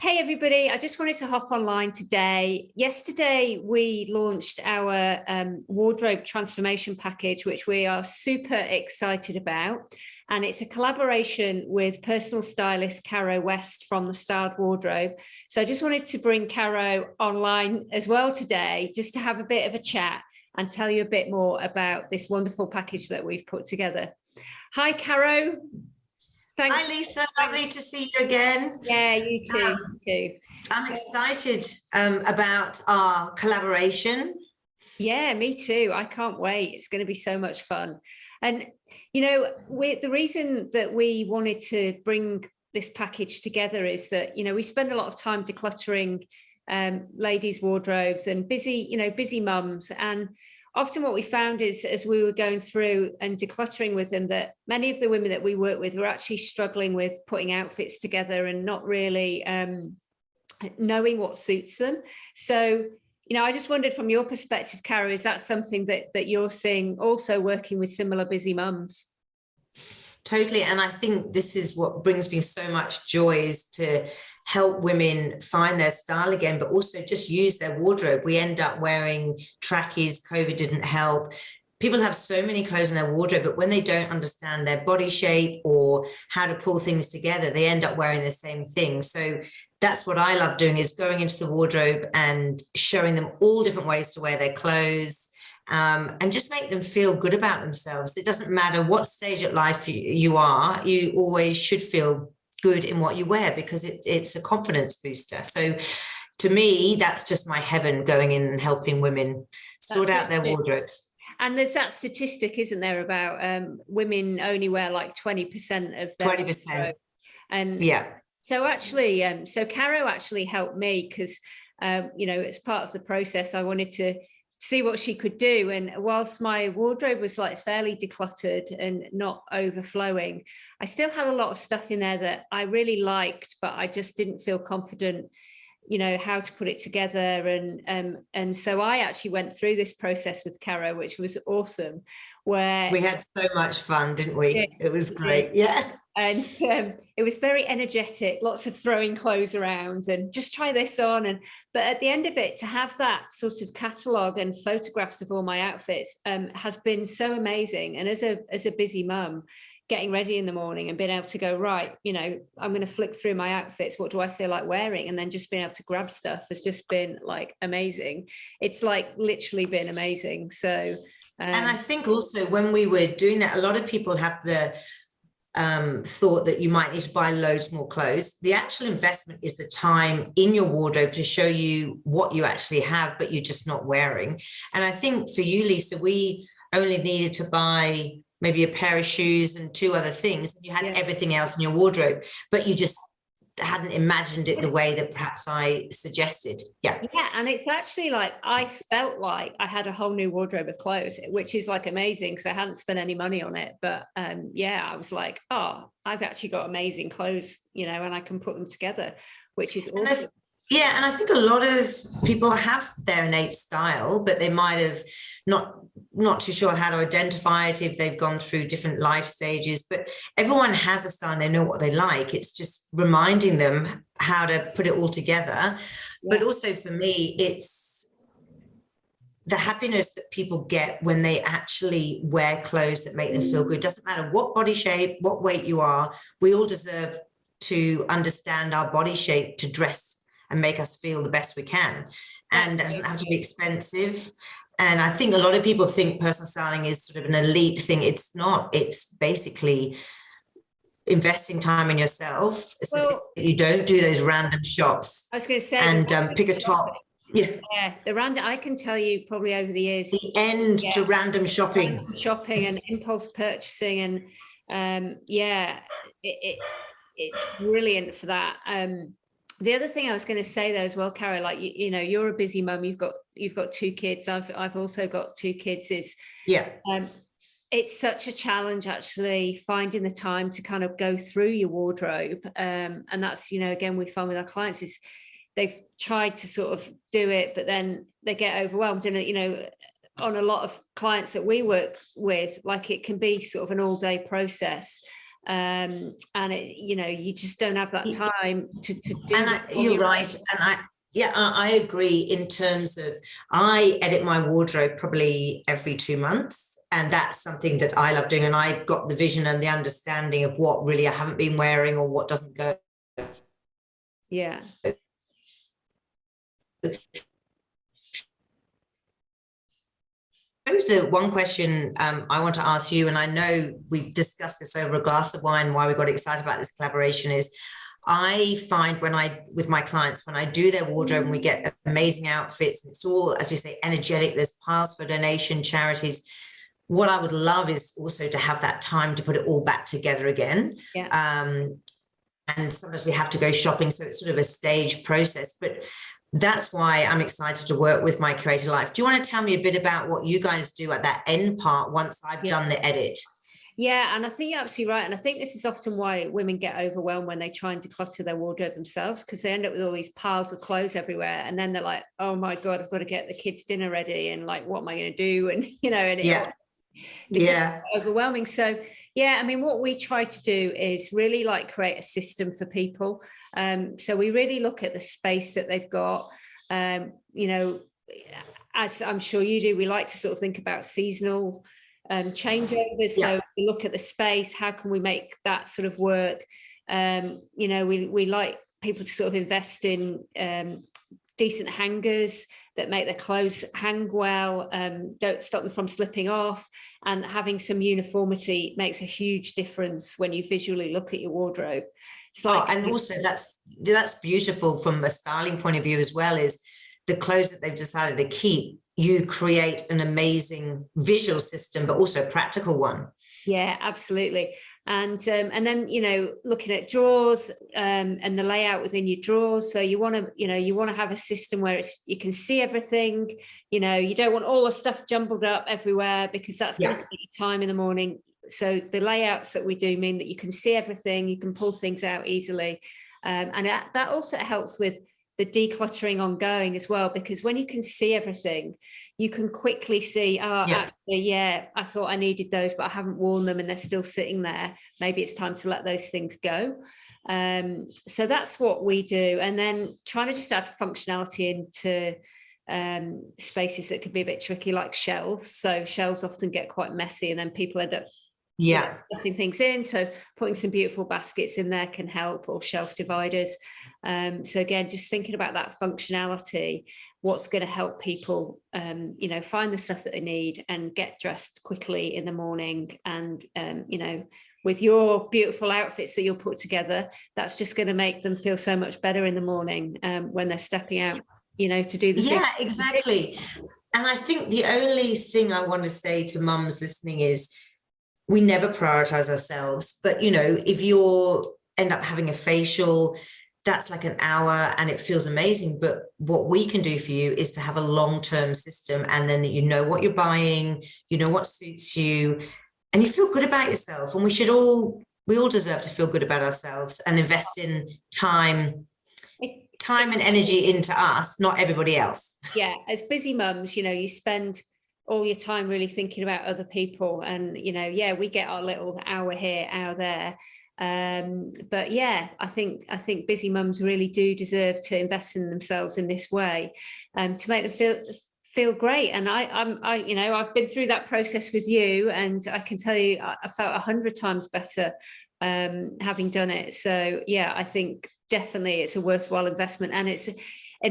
Hey everybody, I just wanted to hop online today. Yesterday, we launched our wardrobe transformation package, which we are super excited about. And it's a collaboration with personal stylist Caro West from the Styled Wardrobe. So I just wanted to bring Caro online as well today, just to have a bit of a chat and tell you a bit more about this wonderful package that we've put together. Hi, Caro. Thanks. Hi, Lisa. Lovely to see you again. Yeah, you too. You too. I'm excited about our collaboration. Yeah, me too. I can't wait. It's going to be so much fun. And, you know, the reason that we wanted to bring this package together is that, you know, we spend a lot of time decluttering ladies' wardrobes and busy mums. And often what we found is, as we were going through and decluttering with them, that many of the women that we work with were actually struggling with putting outfits together and not really knowing what suits them. So, you know, I just wondered from your perspective, Caro, is that something that you're seeing also working with similar busy mums? Totally. And I think this is what brings me so much joy, is to help women find their style again, but also just use their wardrobe. We end up wearing trackies. COVID didn't help. People have so many clothes in their wardrobe, but when they don't understand their body shape or how to pull things together, they end up wearing the same thing. So that's what I love doing, is going into the wardrobe and showing them all different ways to wear their clothes, and just make them feel good about themselves. It doesn't matter what stage of life you are, you always should feel good in what you wear, because it's a confidence booster. So to me, that's just my heaven, going in and helping women sort out their wardrobes. And there's that statistic, isn't there, about women only wear like 20% of their 20%. wardrobe. And yeah. So actually, so Caro actually helped me because, you know, as part of the process, I wanted to see what she could do. And whilst my wardrobe was like fairly decluttered and not overflowing, I still had a lot of stuff in there that I really liked, but I just didn't feel confident, you know, how to put it together. And so I actually went through this process with Caro, which was awesome, where we had so much fun, didn't we? It was great. Yeah. And it was very energetic, lots of throwing clothes around and just try this on. But at the end of it, to have that sort of catalogue and photographs of all my outfits has been so amazing. And as a busy mum, getting ready in the morning and being able to go, right, you know, I'm going to flick through my outfits. What do I feel like wearing? And then just being able to grab stuff has just been like amazing. It's like literally been amazing. So, and I think also when we were doing that, a lot of people have the thought that you might need to buy loads more clothes. The actual investment is the time in your wardrobe to show you what you actually have, but you're just not wearing. And I think for you, Lisa, we only needed to buy maybe a pair of shoes and 2 other things. You had everything else in your wardrobe, but you just hadn't imagined it the way that perhaps I suggested. Yeah. And it's actually like, I felt like I had a whole new wardrobe of clothes, which is like amazing because I hadn't spent any money on it. But I was like, oh, I've actually got amazing clothes, you know, and I can put them together, which is awesome. And I think a lot of people have their innate style, but they might have not too sure how to identify it if they've gone through different life stages. But everyone has a style and they know what they like. It's just reminding them how to put it all together. Yeah. But also for me, it's the happiness that people get when they actually wear clothes that make them feel good. Doesn't matter what body shape, what weight you are. We all deserve to understand our body shape to dress and make us feel the best we can. And it doesn't have to be expensive. And I think a lot of people think personal styling is sort of an elite thing. It's not. It's basically investing time in yourself so that you don't do those random shops. I was going to say, and pick a top. Yeah, the random. I can tell you probably over the years, the end to random shopping, and impulse purchasing, and it's brilliant for that. The other thing I was going to say though as well, Caro, like you know, you're a busy mum. You've got 2 kids. I've also got 2 kids. It's such a challenge actually finding the time to kind of go through your wardrobe. And that's, you know, again, we find with our clients is they've tried to sort of do it, but then they get overwhelmed. And, you know, on a lot of clients that we work with, like it can be sort of an all day process. and it, you just don't have that time to do. And you're right. And I agree in terms of, I edit my wardrobe probably every 2 months. And that's something that I love doing. And I've got the vision and the understanding of what really I haven't been wearing or what doesn't go. Yeah. The one question I want to ask you, and I know we've discussed this over a glass of wine, why we got excited about this collaboration is, I find with my clients, when I do their wardrobe and we get amazing outfits, and it's all, as you say, energetic, there's piles for donation, charities. What I would love is also to have that time to put it all back together again. Yeah. And sometimes we have to go shopping, so it's sort of a staged process. But that's why I'm excited to work with My Curated Life. Do you want to tell me a bit about what you guys do at that end part once I've done the edit? Yeah, and I think you're absolutely right. And I think this is often why women get overwhelmed when they try and declutter their wardrobe themselves, because they end up with all these piles of clothes everywhere. And then they're like, oh my God, I've got to get the kids' dinner ready. And like, what am I going to do? And, and it becomes overwhelming. So, yeah, I mean, what we try to do is really like create a system for people. So we really look at the space that they've got. As I'm sure you do, we like to sort of think about seasonal changeovers. So we look at the space, how can we make that sort of work? We like people to sort of invest in decent hangers that make their clothes hang well, don't stop them from slipping off, and having some uniformity makes a huge difference when you visually look at your wardrobe. It's like, and also that's beautiful from a styling point of view as well, is the clothes that they've decided to keep, you create an amazing visual system, but also a practical one. Yeah, absolutely. And then, looking at drawers and the layout within your drawers. So you want to have a system where you can see everything. You don't want all the stuff jumbled up everywhere, because that's going to take you time in the morning. So the layouts that we do mean that you can see everything, you can pull things out easily. And that also helps with the decluttering ongoing as well, because when you can see everything, you can quickly see, actually, I thought I needed those, but I haven't worn them and they're still sitting there. Maybe it's time to let those things go. So that's what we do. And then trying to just add functionality into spaces that could be a bit tricky, like shelves. So shelves often get quite messy and then people end up stuffing things in. So putting some beautiful baskets in there can help, or shelf dividers. So again, just thinking about that functionality, what's going to help people, find the stuff that they need and get dressed quickly in the morning. And, with your beautiful outfits that you'll put together, that's just going to make them feel so much better in the morning when they're stepping out, to do the thing. Exactly. And I think the only thing I want to say to mums listening is, we never prioritize ourselves, but if you end up having a facial, that's like an hour and it feels amazing. But what we can do for you is to have a long-term system, and then you know what you're buying, you know what suits you, and you feel good about yourself. And we all deserve to feel good about ourselves and invest in time and energy into us, not everybody else. Yeah, as busy mums, you spend all your time really thinking about other people, and we get our little hour here, hour there, but I think busy mums really do deserve to invest in themselves in this way, to make them feel great. And I've been through that process with you, and I can tell you I felt 100 times better having done it. So I think definitely it's a worthwhile investment, and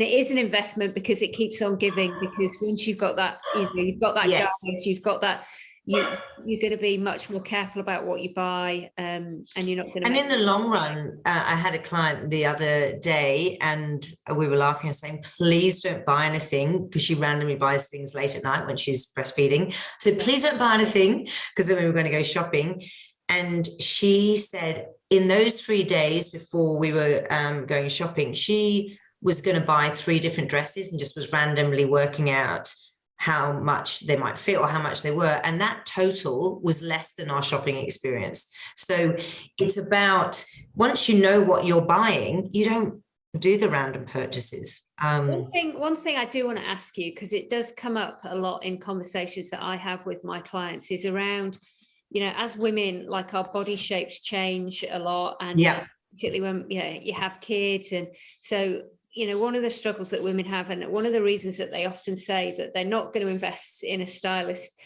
it is an investment because it keeps on giving, because once you've got that, you've got that guide, you've got that, you're going to be much more careful about what you buy, and you're not going to. And in the long run, I had a client the other day, and we were laughing and saying, please don't buy anything, because she randomly buys things late at night when she's breastfeeding. So please don't buy anything, because then we were going to go shopping. And she said in those 3 days before we were going shopping, she was going to buy 3 different dresses and just was randomly working out how much they might fit or how much they were. And that total was less than our shopping experience. So it's about, once you know what you're buying, you don't do the random purchases. One thing I do want to ask you, because it does come up a lot in conversations that I have with my clients, is around you know, as women, like our body shapes change a lot, and particularly when you have kids. And so, you know, one of the struggles that women have, and one of the reasons that they often say that they're not going to invest in a stylist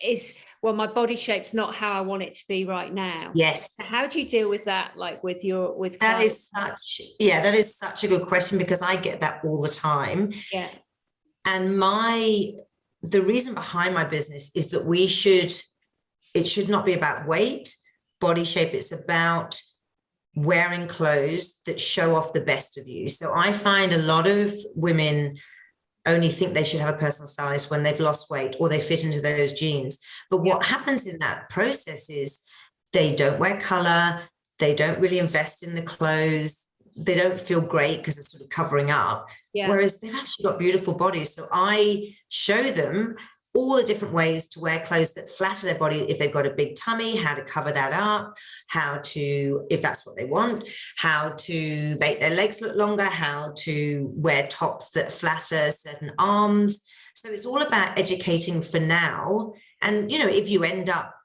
is, well, my body shape's not how I want it to be right now. Yes. How do you deal with that, like with that is such a good question, because I get that all the time. Yeah. And the reason behind my business is that it should not be about weight, body shape. It's about wearing clothes that show off the best of you. So I find a lot of women only think they should have a personal stylist when they've lost weight or they fit into those jeans. But what happens in that process is they don't wear color, they don't really invest in the clothes, they don't feel great because they're sort of covering up. Whereas they've actually got beautiful bodies. So I show them all the different ways to wear clothes that flatter their body. If they've got a big tummy, how to cover that up, how to, if that's what they want, how to make their legs look longer, how to wear tops that flatter certain arms. So it's all about educating for now. And, you know, if you end up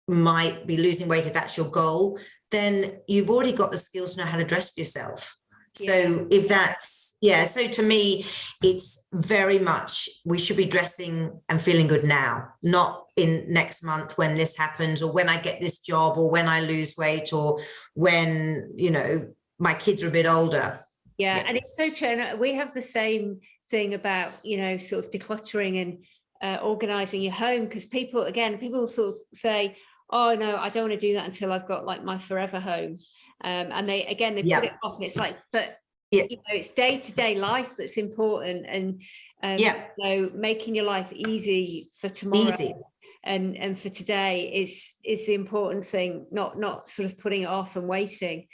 might be losing weight, if that's your goal, then you've already got the skills to know how to dress for yourself. So if that's, so to me, it's very much, we should be dressing and feeling good now, not in next month when this happens, or when I get this job, or when I lose weight, or when, you know, my kids are a bit older. And it's so true. And we have the same thing about, you know, sort of decluttering and organizing your home, because people sort of say, oh no, I don't want to do that until I've got like my forever home. And they put it off, and it's like, but you know, it's day-to-day life that's important, and you know, making your life easy for tomorrow and for today is the important thing, not sort of putting it off and waiting.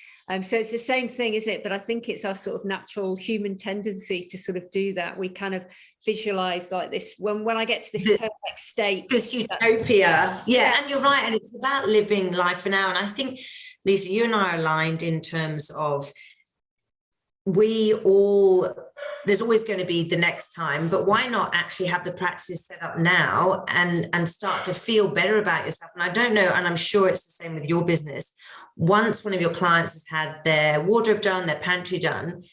So it's the same thing, isn't it? But I think it's our sort of natural human tendency to sort of do that. We kind of visualize like this, when I get to this perfect state, this utopia. And you're right, and it's about living life for now. And I think, Lisa, you and I are aligned in terms of, there's always going to be the next time, but why not actually have the practices set up now and start to feel better about yourself? And I don't know, and I'm sure it's the same with your business. Once one of your clients has had their wardrobe done, their pantry done,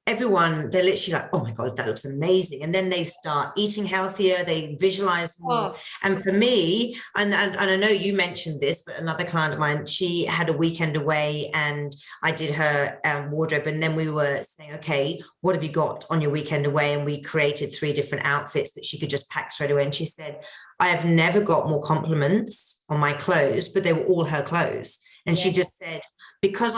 they're literally like, oh my God, that looks amazing. And then they start eating healthier, they visualize more. And for me, and I know you mentioned this, but another client of mine, she had a weekend away and I did her wardrobe. And then we were saying, okay, what have you got on your weekend away? And we created 3 different outfits that she could just pack straight away. And she said, I have never got more compliments on my clothes, but they were all her clothes. And she just said, because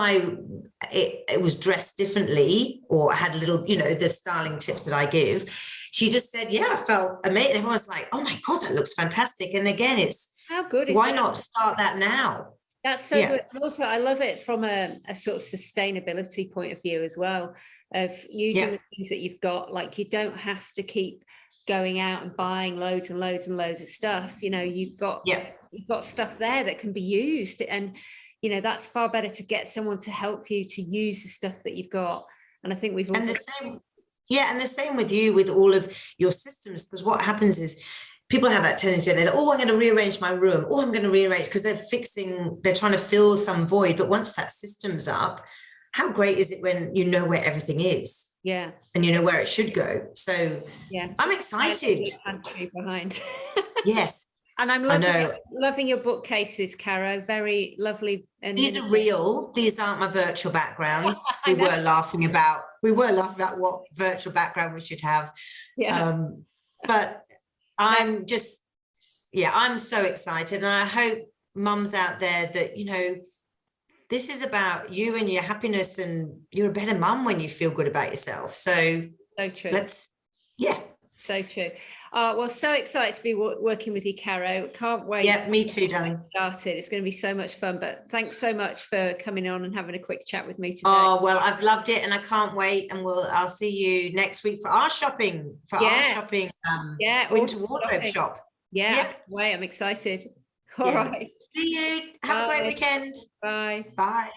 it was dressed differently, or I had a little, you know, the styling tips that I give, she just said, I felt amazing. Everyone was like, oh my God, that looks fantastic. And again, it's, how good is why that? not start that now? That's so good. And also, I love it from a sort of sustainability point of view as well, of using the things that you've got. Like, you don't have to keep going out and buying loads and loads and loads of stuff. You know, you've got stuff there that can be used, and you know, that's far better to get someone to help you to use the stuff that you've got. And I think we've all and the same with you, with all of your systems, because what happens is people have that tendency, they're like, oh, I'm going to rearrange my room, I'm going to rearrange, because they're trying to fill some void. But once that system's up, how great is it when you know where everything is? And you know where it should go. So I'm excited. Pantry behind. Yes. And I'm loving your bookcases, Caro. Very lovely. And these are real. These aren't my virtual backgrounds. We were laughing about what virtual background we should have. But I'm just, I'm so excited. And I hope mums out there that, you know, this is about you and your happiness, and you're a better mum when you feel good about yourself. So true. So true. Well, so excited to be working with you, Caro. Can't wait. Yeah, me too, darling. Started. It's going to be so much fun. But thanks so much for coming on and having a quick chat with me today. Oh, well, I've loved it, and I can't wait. And I'll see you next week for our shopping. Winter wardrobe shop. Way, I'm excited. All right. See you. Have a great weekend. Bye. Bye.